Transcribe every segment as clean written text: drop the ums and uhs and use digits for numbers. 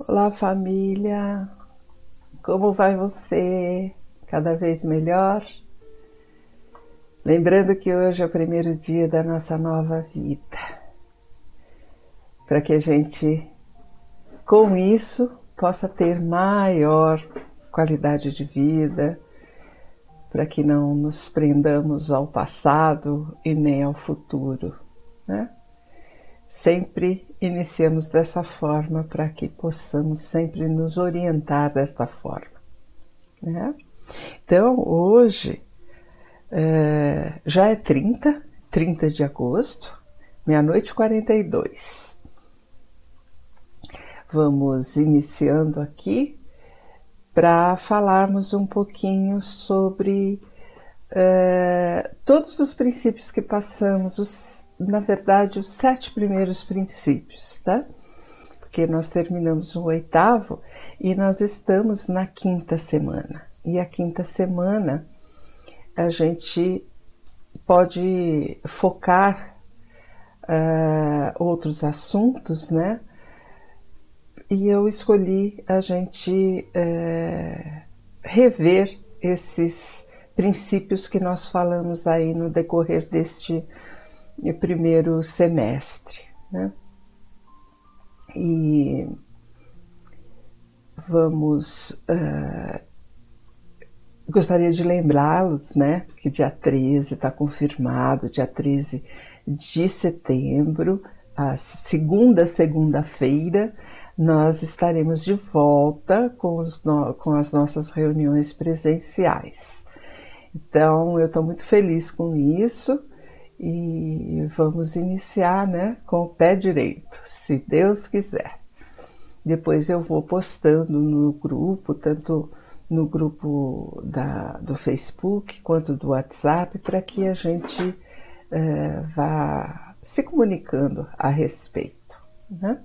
Olá, família! Como vai você? Cada vez melhor? Lembrando que hoje é o primeiro dia da nossa nova vida, para que a gente, com isso, possa ter maior qualidade de vida, para que não nos prendamos ao passado e nem ao futuro, né? Sempre iniciamos dessa forma para que possamos sempre nos orientar desta forma, né? Então, hoje já é 30 de agosto, meia-noite e 42. Vamos iniciando aqui para falarmos um pouquinho sobre todos os princípios que passamos, na verdade, os 7 primeiros princípios, tá? Porque nós terminamos o 8º e nós estamos na 5ª semana. E a 5ª semana a gente pode focar outros assuntos, né? E eu escolhi a gente rever esses princípios que nós falamos aí no decorrer deste primeiro semestre, né? E gostaria de lembrá-los, né, que dia 13 está confirmado, dia 13 de setembro, a segunda-feira, nós estaremos de volta com as nossas reuniões presenciais. Então, eu estou muito feliz com isso e vamos iniciar, né, com o pé direito, se Deus quiser. Depois eu vou postando no grupo, tanto no grupo do Facebook quanto do WhatsApp, para que a gente vá se comunicando a respeito, né?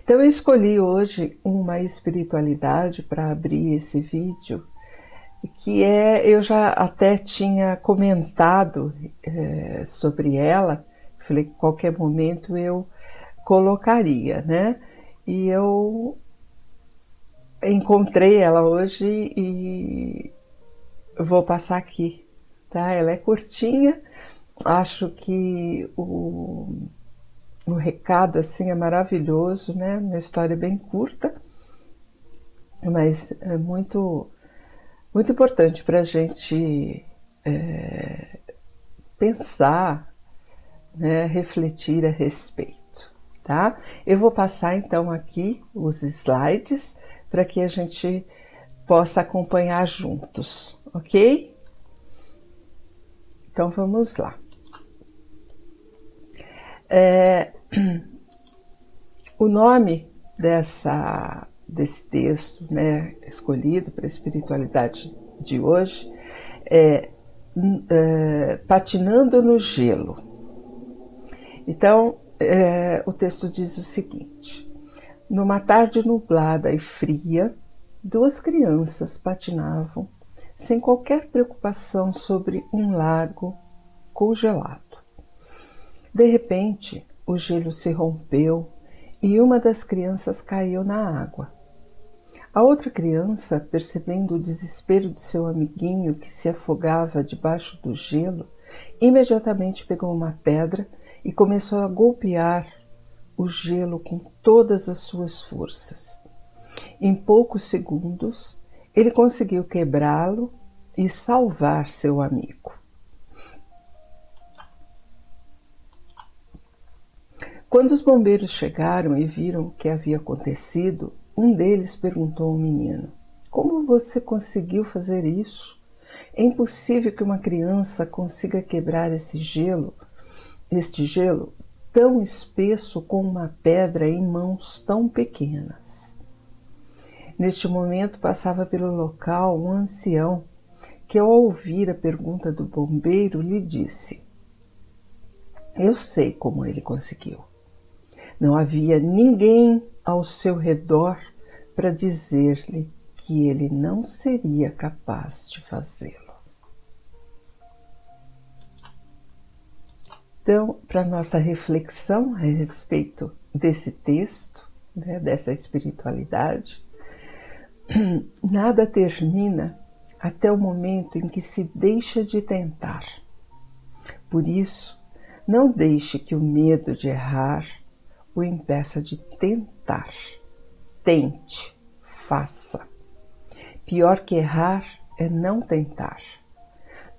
Então eu escolhi hoje uma espiritualidade para abrir esse vídeo, que eu já até tinha comentado sobre ela, falei que qualquer momento eu colocaria, né? E eu encontrei ela hoje e vou passar aqui, tá? Ela é curtinha, acho que o recado assim é maravilhoso, né? Uma história bem curta, mas é muito importante para a gente pensar, né? Refletir a respeito, tá? Eu vou passar então aqui os slides para que a gente possa acompanhar juntos, ok? Então vamos lá. O nome desse texto, né, escolhido para a espiritualidade de hoje é Patinando no Gelo. Então, o texto diz o seguinte: numa tarde nublada e fria, 2 crianças patinavam sem qualquer preocupação sobre um lago congelado. De repente, o gelo se rompeu e uma das crianças caiu na água. A outra criança, percebendo o desespero de seu amiguinho que se afogava debaixo do gelo, imediatamente pegou uma pedra e começou a golpear o gelo com todas as suas forças. Em poucos segundos, ele conseguiu quebrá-lo e salvar seu amigo. Quando os bombeiros chegaram e viram o que havia acontecido, um deles perguntou ao menino: "Como você conseguiu fazer isso? É impossível que uma criança consiga quebrar este gelo tão espesso com uma pedra em mãos tão pequenas." Neste momento passava pelo local um ancião que, ao ouvir a pergunta do bombeiro, lhe disse: "Eu sei como ele conseguiu. Não havia ninguém ao seu redor para dizer-lhe que ele não seria capaz de fazê-lo." Então, para nossa reflexão a respeito desse texto, né, dessa espiritualidade, nada termina até o momento em que se deixa de tentar. Por isso, não deixe que o medo de errar o impeça de tentar. Tente, faça. Pior que errar é não tentar.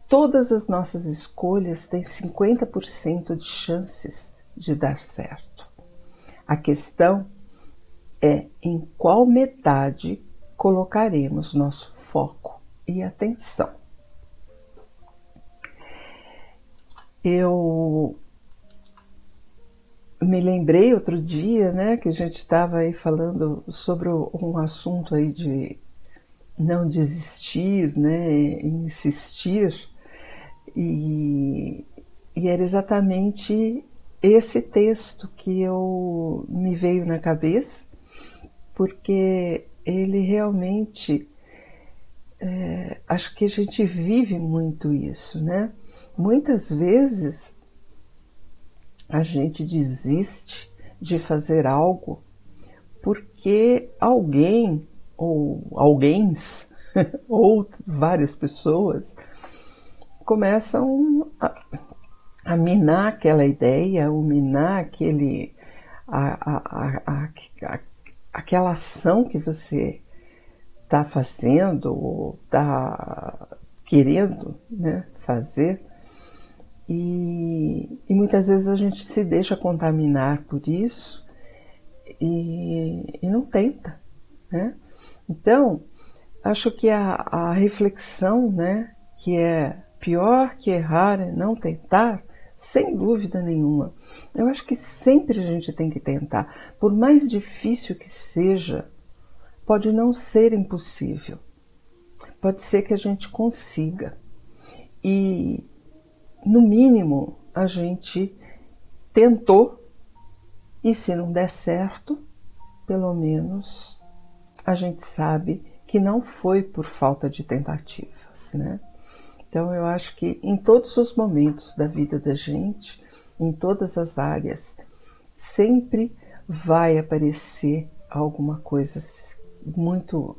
Todas as nossas escolhas têm 50% de chances de dar certo. A questão é em qual metade colocaremos nosso foco e atenção. Eu me lembrei outro dia, né, que a gente estava aí falando sobre um assunto aí de não desistir, né, insistir, e era exatamente esse texto que me veio na cabeça, porque ele realmente, acho que a gente vive muito isso, né? Muitas vezes a gente desiste de fazer algo porque alguém ou alguéms ou várias pessoas começam a minar aquela ideia, ou minar aquela ação que você está fazendo ou está querendo, né, fazer. E muitas vezes a gente se deixa contaminar por isso e não tenta, né? Então, acho que a reflexão, né, que é pior que errar é não tentar, sem dúvida nenhuma. Eu acho que sempre a gente tem que tentar. Por mais difícil que seja, pode não ser impossível. Pode ser que a gente consiga. E, no mínimo, a gente tentou, e se não der certo, pelo menos a gente sabe que não foi por falta de tentativas, né? Então eu acho que em todos os momentos da vida da gente, em todas as áreas, sempre vai aparecer alguma coisa muito,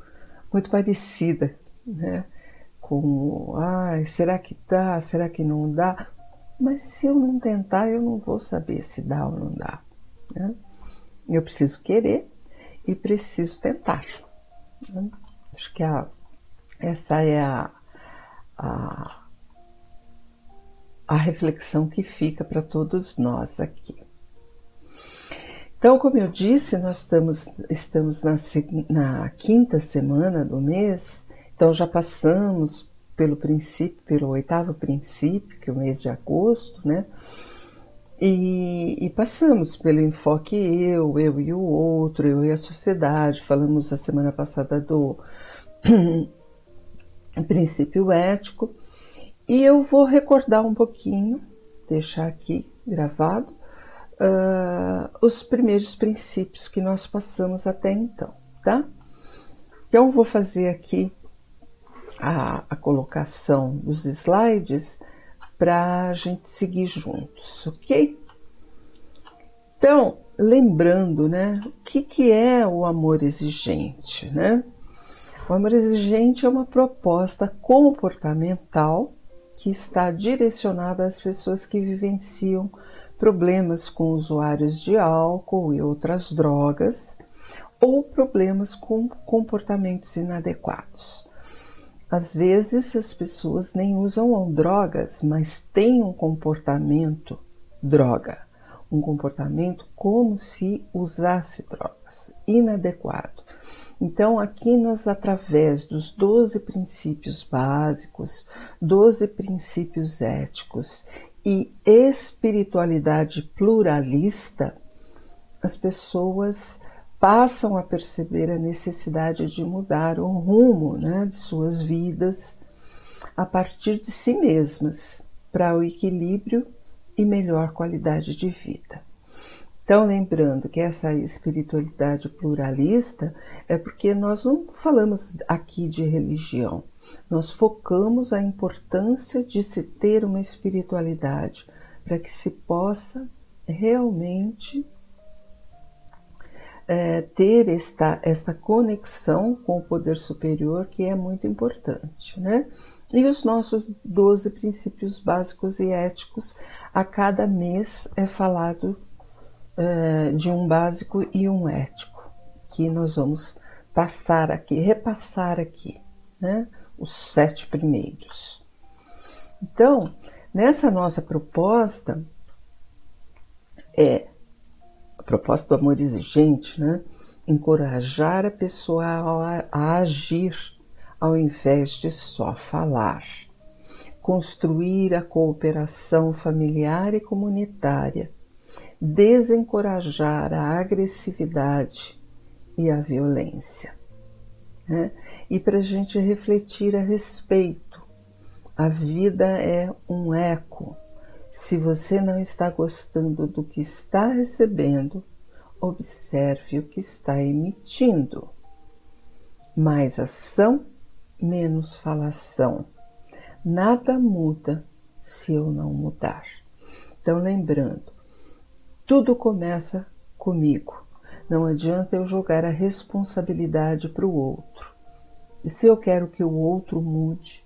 muito parecida, né? Com, será que dá? Será que não dá? Mas se eu não tentar, eu não vou saber se dá ou não dá, né? Eu preciso querer e preciso tentar, né? Acho que essa é a reflexão que fica para todos nós aqui. Então, como eu disse, nós estamos na quinta semana do mês, então já passamos pelo 8º princípio, que é o mês de agosto, né? E passamos pelo enfoque eu e o outro, eu e a sociedade. Falamos a semana passada do princípio ético. E eu vou recordar um pouquinho, deixar aqui gravado, os primeiros princípios que nós passamos até então, tá? Então, eu vou fazer aqui a colocação dos slides para a gente seguir juntos, ok? Então, lembrando, né, o que é o amor exigente, né? O amor exigente é uma proposta comportamental que está direcionada às pessoas que vivenciam problemas com usuários de álcool e outras drogas ou problemas com comportamentos inadequados. Às vezes as pessoas nem usam drogas, mas têm um comportamento droga, um comportamento como se usasse drogas, inadequado. Então, aqui nós, através dos 12 princípios básicos, 12 princípios éticos e espiritualidade pluralista, as pessoas passam a perceber a necessidade de mudar o rumo, né, de suas vidas a partir de si mesmas, para o equilíbrio e melhor qualidade de vida. Então, lembrando que essa espiritualidade pluralista é porque nós não falamos aqui de religião, nós focamos a importância de se ter uma espiritualidade para que se possa realmente ter esta conexão com o poder superior, que é muito importante, né? E os nossos 12 princípios básicos e éticos, a cada mês é falado de um básico e um ético, que nós vamos repassar aqui, né? Os 7 primeiros. Então, nessa nossa proposta, a proposta do amor exigente, né? Encorajar a pessoa a agir ao invés de só falar. Construir a cooperação familiar e comunitária. Desencorajar a agressividade e a violência. Né? E para a gente refletir a respeito. A vida é um eco. Se você não está gostando do que está recebendo, observe o que está emitindo. Mais ação, menos falação. Nada muda se eu não mudar. Então, lembrando, tudo começa comigo. Não adianta eu jogar a responsabilidade para o outro. E se eu quero que o outro mude,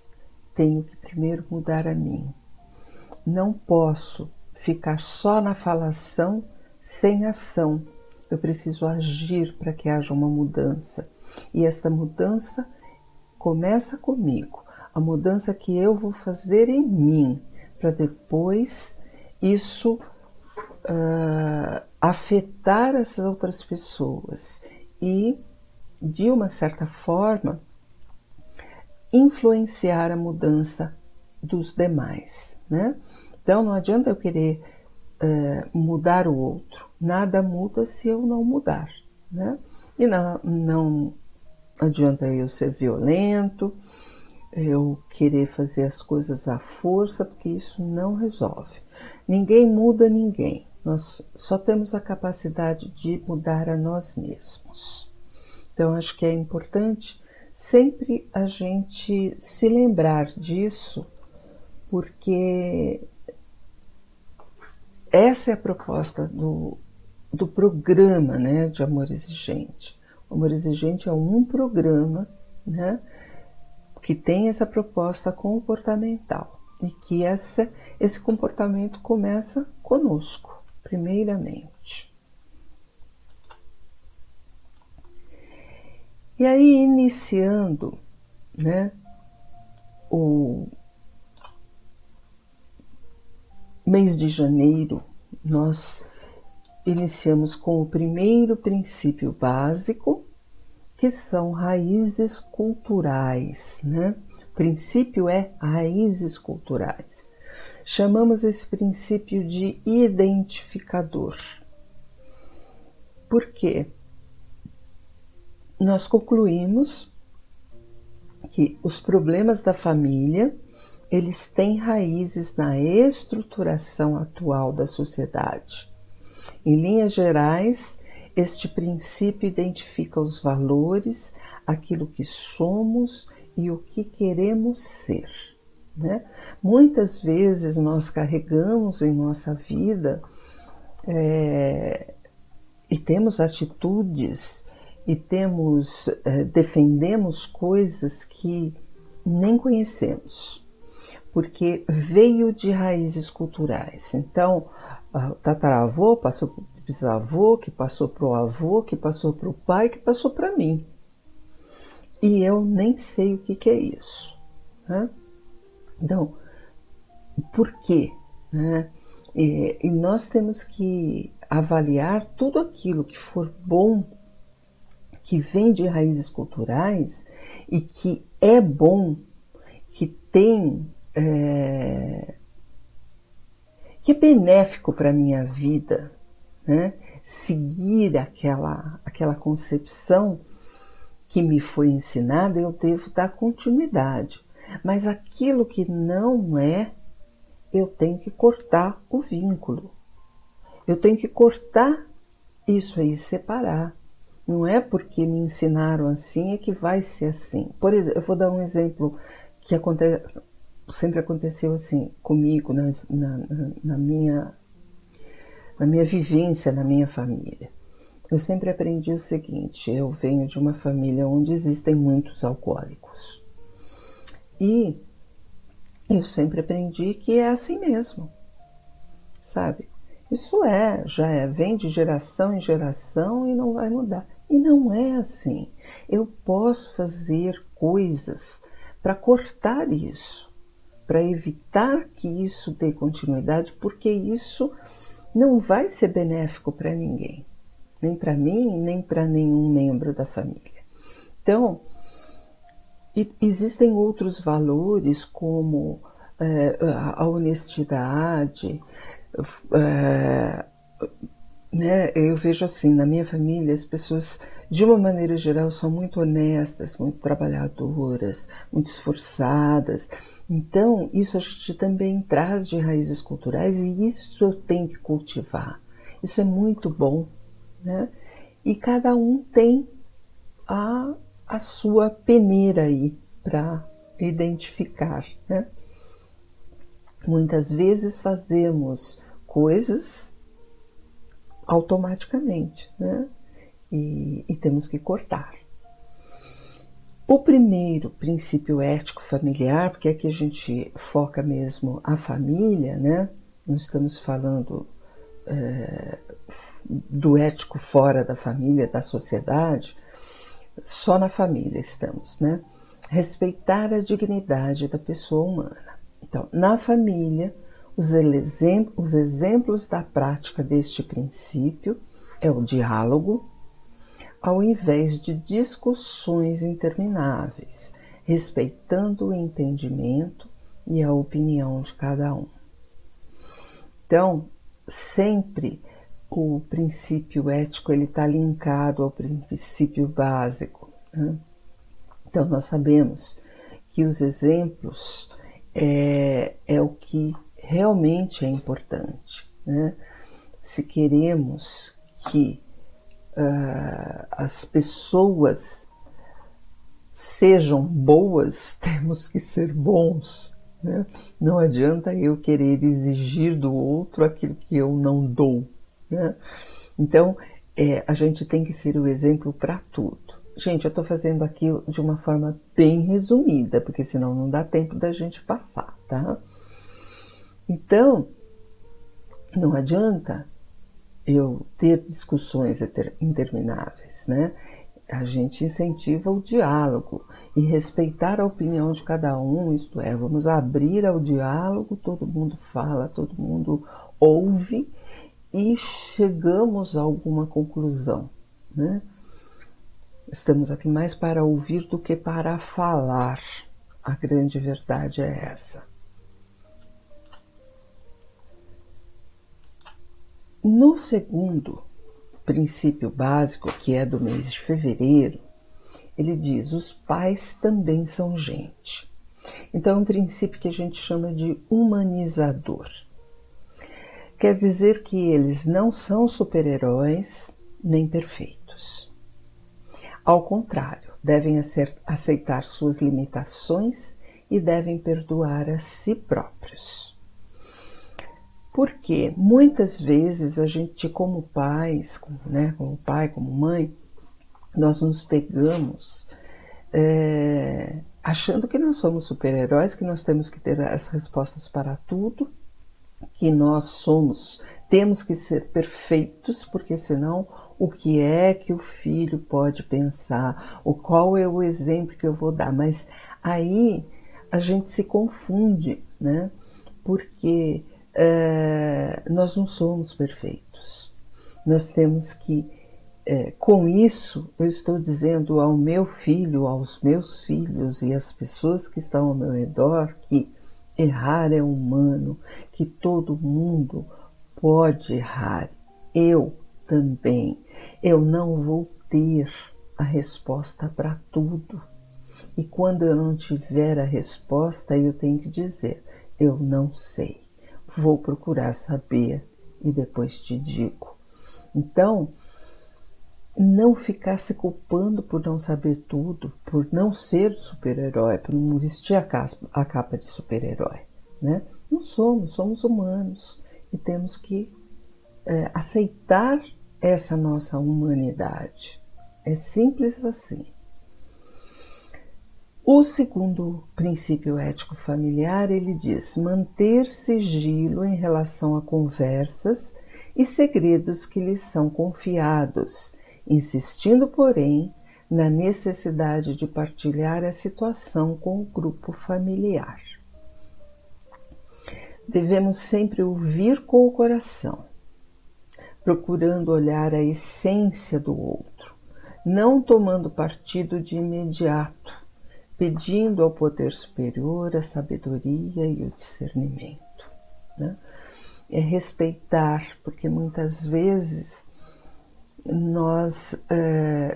tenho que primeiro mudar a mim. Não posso ficar só na falação sem ação. Eu preciso agir para que haja uma mudança. E esta mudança começa comigo. A mudança que eu vou fazer em mim, para depois isso afetar as outras pessoas e, de uma certa forma, influenciar a mudança dos demais, né? Então não adianta eu querer mudar o outro. Nada muda se eu não mudar, né? E não adianta eu ser violento, eu querer fazer as coisas à força, porque isso não resolve. Ninguém muda ninguém. Nós só temos a capacidade de mudar a nós mesmos. Então acho que é importante sempre a gente se lembrar disso, porque essa é a proposta do programa, né, de Amor Exigente. O Amor Exigente é um programa, né, que tem essa proposta comportamental e que esse comportamento começa conosco, primeiramente. E aí, iniciando, né, o mês de janeiro, nós iniciamos com o primeiro princípio básico, que são raízes culturais, né? O princípio é raízes culturais. Chamamos esse princípio de identificador. Por quê? Nós concluímos que os problemas da família, eles têm raízes na estruturação atual da sociedade. Em linhas gerais, este princípio identifica os valores, aquilo que somos e o que queremos ser, né? Muitas vezes nós carregamos em nossa vida e temos atitudes e defendemos coisas que nem conhecemos, porque veio de raízes culturais. Então, o tataravô passou para o bisavô, que passou para o avô, que passou para o pai, que passou para mim. E eu nem sei o que é isso, né? Então, por quê? Né? E nós temos que avaliar tudo aquilo que for bom, que vem de raízes culturais e que é bom, que tem... que é benéfico para a minha vida, né? Seguir aquela concepção que me foi ensinada, eu devo dar continuidade. Mas aquilo que não é, eu tenho que cortar o vínculo. Eu tenho que cortar isso aí, separar. Não é porque me ensinaram assim é que vai ser assim. Por exemplo, eu vou dar um exemplo que sempre aconteceu assim comigo, na minha vivência, na minha família. Eu sempre aprendi o seguinte: eu venho de uma família onde existem muitos alcoólicos. E eu sempre aprendi que é assim mesmo, sabe? Isso vem de geração em geração e não vai mudar. E não é assim. Eu posso fazer coisas para cortar isso, para evitar que isso dê continuidade, porque isso não vai ser benéfico para ninguém, nem para mim, nem para nenhum membro da família. Então, existem outros valores como a honestidade, né? Eu vejo assim, na minha família, as pessoas, de uma maneira geral, são muito honestas, muito trabalhadoras, muito esforçadas. Então, isso a gente também traz de raízes culturais e isso eu tenho que cultivar. Isso é muito bom, né? E cada um tem a sua peneira aí para identificar, né? Muitas vezes fazemos coisas automaticamente, né? E temos que cortar. O primeiro princípio ético familiar, porque aqui a gente foca mesmo a família, né? Não estamos falando do ético fora da família, da sociedade, só na família estamos, né? Respeitar a dignidade da pessoa humana. Então, na família, os exemplos da prática deste princípio é o diálogo, ao invés de discussões intermináveis, respeitando o entendimento e a opinião de cada um. Então, sempre o princípio ético ele está linkado ao princípio básico, né? Então, nós sabemos que os exemplos é o que realmente é importante, né? Se queremos que as pessoas sejam boas, temos que ser bons, né? Não adianta eu querer exigir do outro aquilo que eu não dou, né? Então, a gente tem que ser o exemplo para tudo. Gente, eu estou fazendo aqui de uma forma bem resumida, porque senão não dá tempo da gente passar, tá? Então, não adianta eu ter discussões intermináveis, né? A gente incentiva o diálogo e respeitar a opinião de cada um, isto é, vamos abrir ao diálogo, todo mundo fala, todo mundo ouve e chegamos a alguma conclusão, né? Estamos aqui mais para ouvir do que para falar. A grande verdade é essa. No segundo princípio básico, que é do mês de fevereiro, ele diz: os pais também são gente. Então é um princípio que a gente chama de humanizador. Quer dizer que eles não são super-heróis nem perfeitos. Ao contrário, devem aceitar suas limitações e devem perdoar a si próprios. Porque muitas vezes a gente, como pais, né, como pai, como mãe, nós nos pegamos achando que nós somos super-heróis, que nós temos que ter as respostas para tudo, que nós temos que ser perfeitos, porque senão o que é que o filho pode pensar, ou qual é o exemplo que eu vou dar. Mas aí a gente se confunde, né? Porque nós não somos perfeitos. Nós temos que, com isso, eu estou dizendo ao meu filho, aos meus filhos e às pessoas que estão ao meu redor que errar é humano, que todo mundo pode errar. Eu também. Eu não vou ter a resposta para tudo. E quando eu não tiver a resposta, eu tenho que dizer: eu não sei. Vou procurar saber e depois te digo. Então, não ficar se culpando por não saber tudo, por não ser super-herói, por não vestir a capa de super-herói, né? Não somos humanos e temos que aceitar essa nossa humanidade. É simples assim. O segundo princípio ético familiar, ele diz manter sigilo em relação a conversas e segredos que lhes são confiados, insistindo, porém, na necessidade de partilhar a situação com o grupo familiar. Devemos sempre ouvir com o coração, procurando olhar a essência do outro, não tomando partido de imediato, pedindo ao poder superior a sabedoria e o discernimento, né? É respeitar, porque muitas vezes nós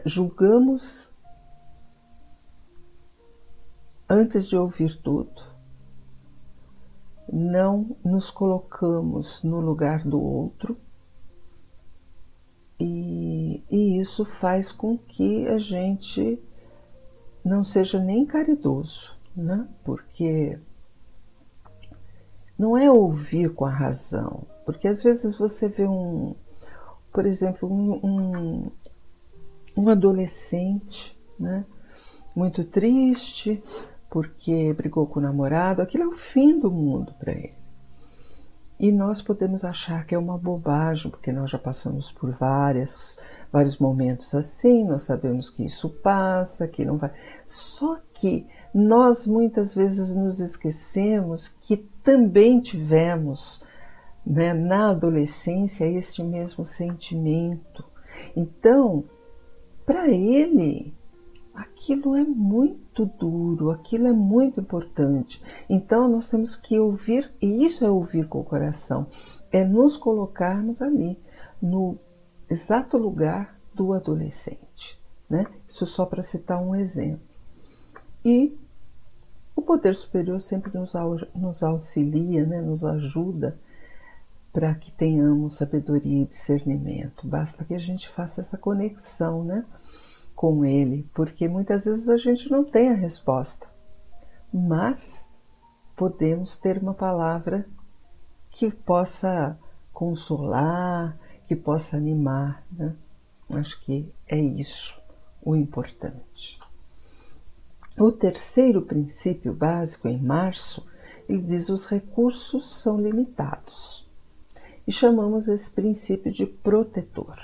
julgamos antes de ouvir tudo, não nos colocamos no lugar do outro e isso faz com que a gente não seja nem caridoso, né? Porque não é ouvir com a razão, porque às vezes você vê por exemplo, um adolescente, né? Muito triste porque brigou com o namorado, aquilo é o fim do mundo para ele. E nós podemos achar que é uma bobagem, porque nós já passamos por vários momentos assim, nós sabemos que isso passa, que não vai. Só que nós muitas vezes nos esquecemos que também tivemos, né, na adolescência este mesmo sentimento. Então, para ele, aquilo é muito duro, aquilo é muito importante. Então nós temos que ouvir, e isso é ouvir com o coração, é nos colocarmos ali, no exato lugar do adolescente, né? Isso só para citar um exemplo. E o poder superior sempre nos auxilia, né? Nos ajuda para que tenhamos sabedoria e discernimento. Basta que a gente faça essa conexão, né, com ele, porque muitas vezes a gente não tem a resposta, mas podemos ter uma palavra que possa consolar, que possa animar, né? Acho que é isso o importante. O terceiro princípio básico, em março, ele diz: os recursos são limitados. E chamamos esse princípio de protetor.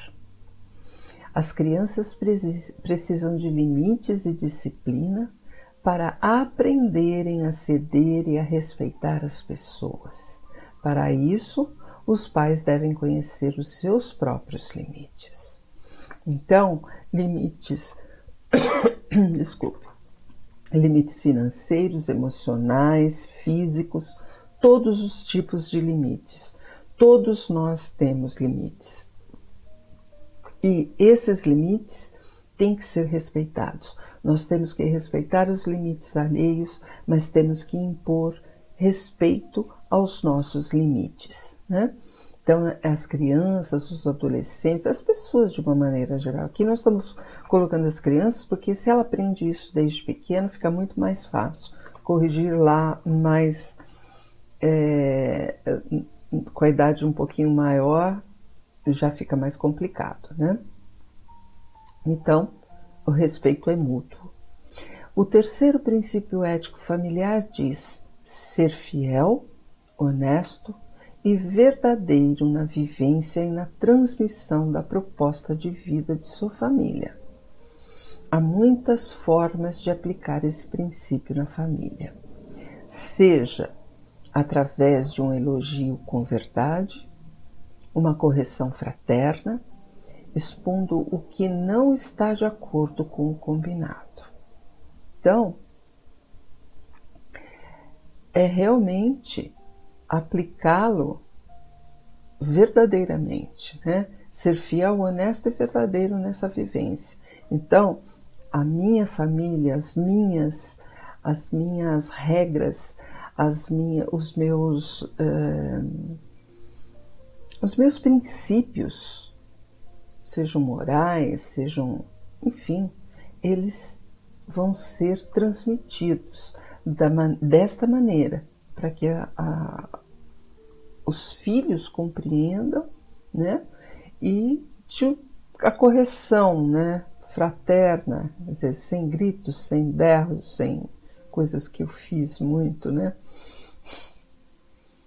As crianças precisam de limites e disciplina para aprenderem a ceder e a respeitar as pessoas. Para isso, os pais devem conhecer os seus próprios limites. Então, limites, desculpe, limites financeiros, emocionais, físicos, todos os tipos de limites. Todos nós temos limites. E esses limites têm que ser respeitados. Nós temos que respeitar os limites alheios, mas temos que impor respeito aos nossos limites, né? Então, as crianças, os adolescentes, as pessoas de uma maneira geral. Aqui nós estamos colocando as crianças porque se ela aprende isso desde pequeno, fica muito mais fácil. Corrigir lá mais, com a idade um pouquinho maior, já fica mais complicado, né? Então, o respeito é mútuo. O terceiro princípio ético familiar diz ser fiel, honesto e verdadeiro na vivência e na transmissão da proposta de vida de sua família. Há muitas formas de aplicar esse princípio na família, seja através de um elogio com verdade, uma correção fraterna, expondo o que não está de acordo com o combinado. Então, é realmente aplicá-lo verdadeiramente, né? Ser fiel, honesto e verdadeiro nessa vivência. Então, a minha família, as minhas regras, os meus princípios, sejam morais, sejam, enfim, eles vão ser transmitidos desta maneira, para que os filhos compreendam, né? E a correção, né, fraterna, quer dizer, sem gritos, sem berros, sem coisas que eu fiz muito, né,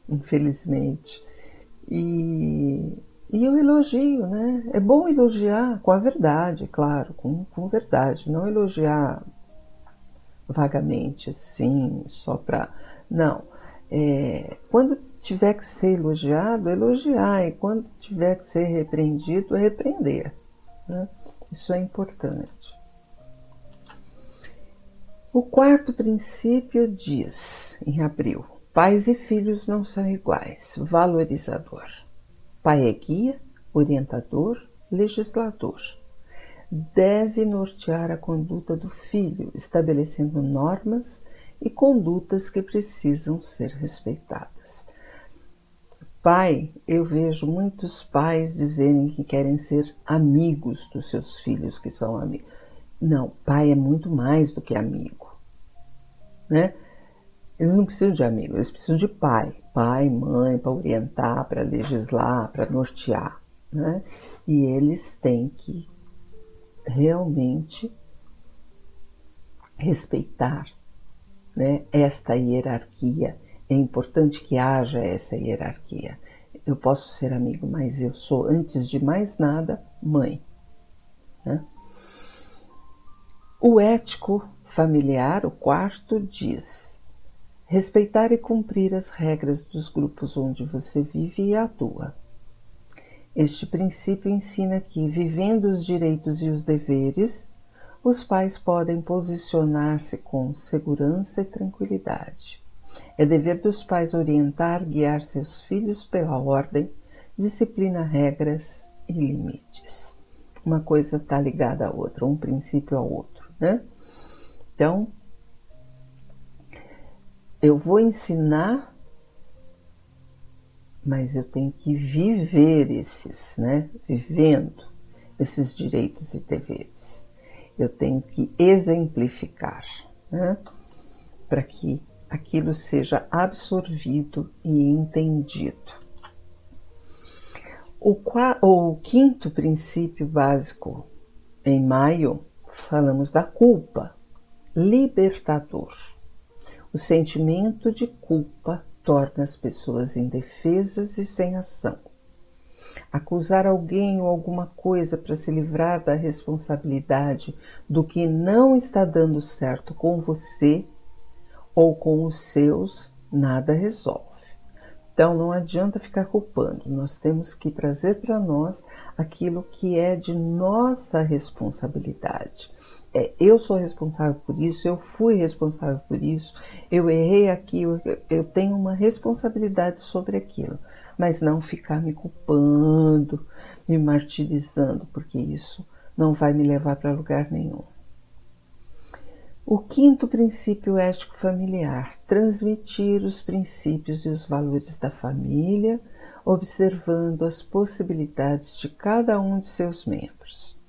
infelizmente. E eu elogio, né, é bom elogiar com a verdade, claro, com verdade, não elogiar vagamente, assim, só para... Não, quando tiver que ser elogiado, elogiar, e quando tiver que ser repreendido, repreender, né? Isso é importante. O quarto princípio diz, em abril, pais e filhos não são iguais, valorizador. Pai é guia, orientador, legislador. Deve nortear a conduta do filho, estabelecendo normas e condutas que precisam ser respeitadas. Pai, eu vejo muitos pais dizerem que querem ser amigos dos seus filhos que são amigos. Não, pai é muito mais do que amigo, né? Eles não precisam de amigos, eles precisam de pai, mãe, para orientar, para legislar, para nortear, né? E eles têm que realmente respeitar, né, esta hierarquia. É importante que haja essa hierarquia. Eu posso ser amigo, mas eu sou, antes de mais nada, mãe, né? O ético familiar, o quarto, diz: respeitar e cumprir as regras dos grupos onde você vive e atua. Este princípio ensina que, vivendo os direitos e os deveres, os pais podem posicionar-se com segurança e tranquilidade. É dever dos pais orientar, guiar seus filhos pela ordem, disciplina, regras e limites. Uma coisa está ligada à outra, um princípio ao outro, né? Então, eu vou ensinar, mas eu tenho que viver esses, né? Vivendo esses direitos e deveres. Eu tenho que exemplificar, né? Para que aquilo seja absorvido e entendido. O quinto princípio básico, em maio, falamos da culpa, libertador. O sentimento de culpa torna as pessoas indefesas e sem ação. Acusar alguém ou alguma coisa para se livrar da responsabilidade do que não está dando certo com você ou com os seus, nada resolve. Então não adianta ficar culpando, nós temos que trazer para nós aquilo que é de nossa responsabilidade. Eu sou responsável por isso, eu fui responsável por isso, eu errei aqui, eu tenho uma responsabilidade sobre aquilo, mas não ficar me culpando, me martirizando, porque isso não vai me levar para lugar nenhum. O quinto princípio ético familiar, transmitir os princípios e os valores da família, observando as possibilidades de cada um de seus membros.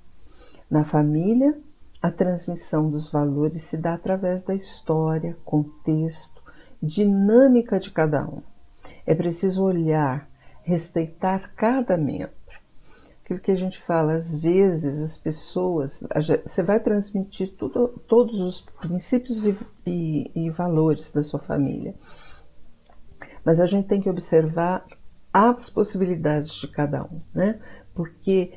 Na família, a transmissão dos valores se dá através da história, contexto, dinâmica de cada um. É preciso olhar, respeitar cada membro. Aquilo que a gente fala, às vezes as pessoas, você vai transmitir todos os princípios e valores da sua família, mas a gente tem que observar as possibilidades de cada um, né? Porque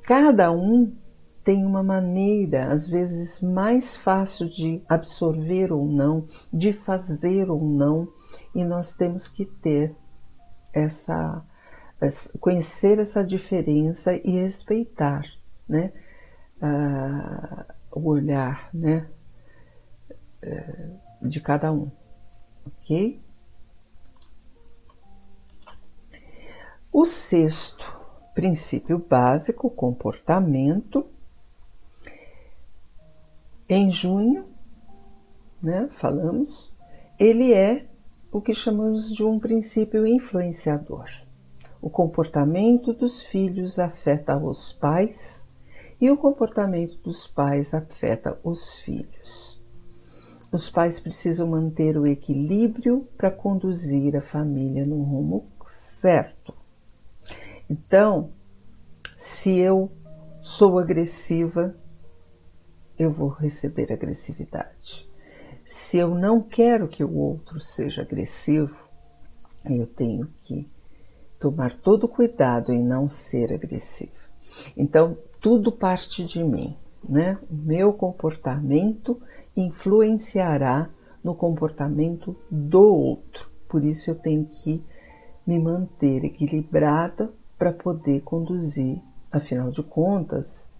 cada um tem uma maneira, às vezes, mais fácil de absorver ou não, de fazer ou não, e nós temos que ter conhecer essa diferença e respeitar, né, o olhar, né, de cada um, ok? O sexto princípio básico, comportamento, em junho, né, falamos, ele é o que chamamos de um princípio influenciador. O comportamento dos filhos afeta os pais e o comportamento dos pais afeta os filhos. Os pais precisam manter o equilíbrio para conduzir a família no rumo certo. Então, Se eu sou agressiva, eu vou receber agressividade. Se eu não quero que o outro seja agressivo, eu tenho que tomar todo cuidado em não ser agressiva. Então, tudo parte de mim, né? O meu comportamento influenciará no comportamento do outro. Por isso eu tenho que me manter equilibrada para poder conduzir. Afinal de contas,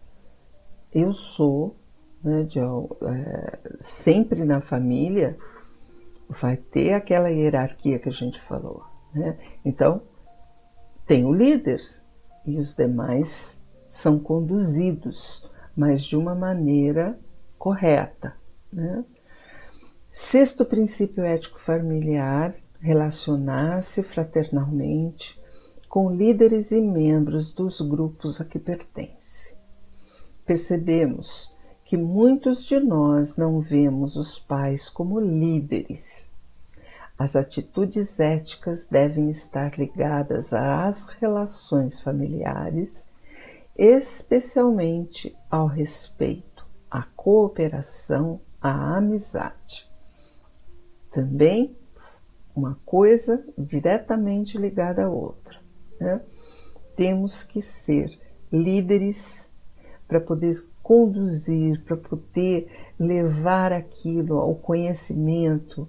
eu sou, né, sempre na família vai ter aquela hierarquia que a gente falou, né? Então, tem o líder e os demais são conduzidos, mas de uma maneira correta, né? Sexto princípio ético familiar: relacionar-se fraternalmente com líderes e membros dos grupos a que pertence. Percebemos que muitos de nós não vemos os pais como líderes. As atitudes éticas devem estar ligadas às relações familiares, especialmente ao respeito, à cooperação, à amizade. Também uma coisa diretamente ligada à outra, né? Temos que ser líderes para poder conduzir, para poder levar aquilo ao conhecimento,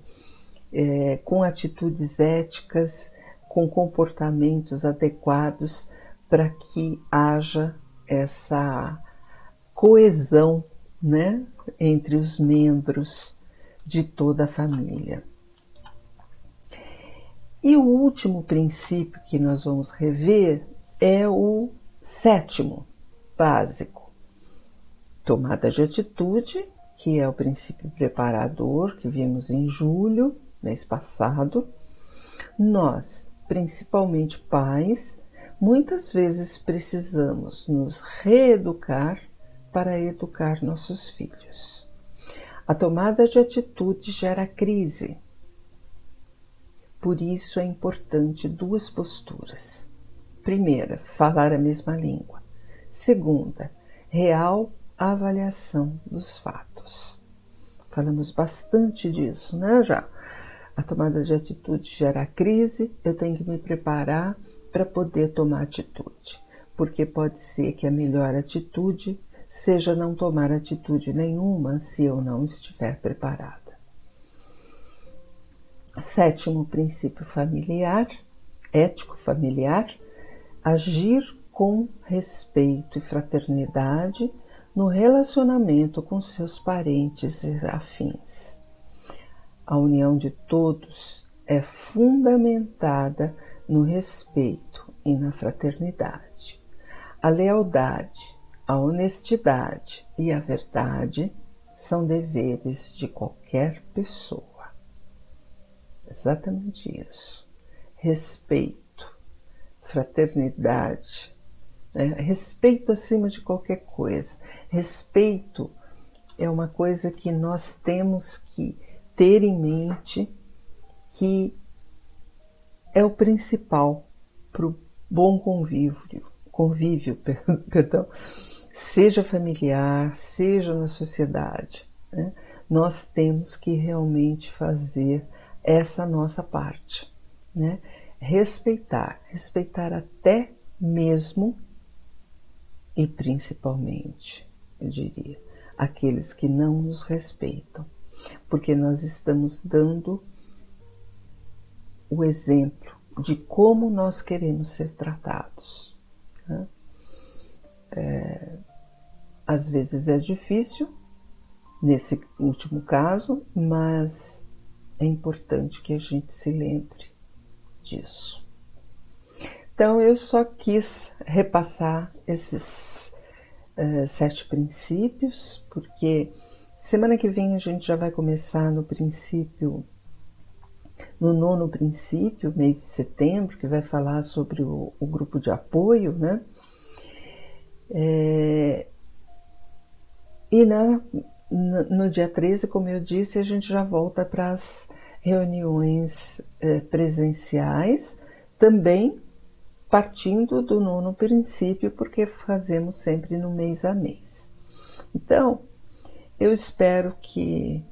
com atitudes éticas, com comportamentos adequados, para que haja essa coesão, né, entre os membros de toda a família. E o último princípio que nós vamos rever é o sétimo, básico. Tomada de atitude, que é o princípio preparador que vimos em julho, mês passado. Nós, principalmente pais, muitas vezes precisamos nos reeducar para educar nossos filhos. A tomada de atitude gera crise. Por isso é importante duas posturas. Primeira, falar a mesma língua. Segunda, real avaliação dos fatos. Falamos bastante disso, né, já? A tomada de atitude gera crise, eu tenho que me preparar para poder tomar atitude. Porque pode ser que a melhor atitude seja não tomar atitude nenhuma se eu não estiver preparada. Sétimo princípio familiar, ético familiar: agir com respeito e fraternidade no relacionamento com seus parentes e afins. A união de todos é fundamentada no respeito e na fraternidade. A lealdade, a honestidade e a verdade são deveres de qualquer pessoa. Exatamente isso. Respeito, fraternidade, respeito acima de qualquer coisa. Respeito é uma coisa que nós temos que ter em mente, que é o principal para o bom convívio, perdão, seja familiar, seja na sociedade, né? Nós temos que realmente fazer essa nossa parte, né? Respeitar até mesmo e principalmente, eu diria, aqueles que não nos respeitam, porque nós estamos dando o exemplo de como nós queremos ser tratados, né? Às vezes é difícil, nesse último caso, mas é importante que a gente se lembre disso. Então, eu só quis repassar esses 7 princípios, porque semana que vem a gente já vai começar no 9º princípio, mês de setembro, que vai falar sobre o grupo de apoio, né? E no dia 13, como eu disse, a gente já volta para as reuniões presenciais, também partindo do nono princípio, porque fazemos sempre no mês a mês. Então, eu espero que,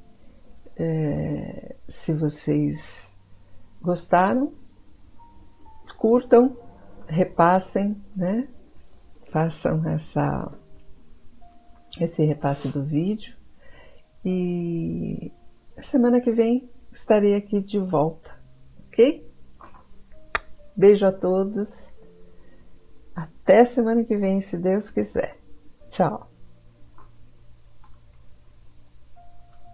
se vocês gostaram, curtam, repassem, né? Façam esse repasse do vídeo. E semana que vem estarei aqui de volta, ok? Beijo a todos. Até semana que vem, se Deus quiser. Tchau.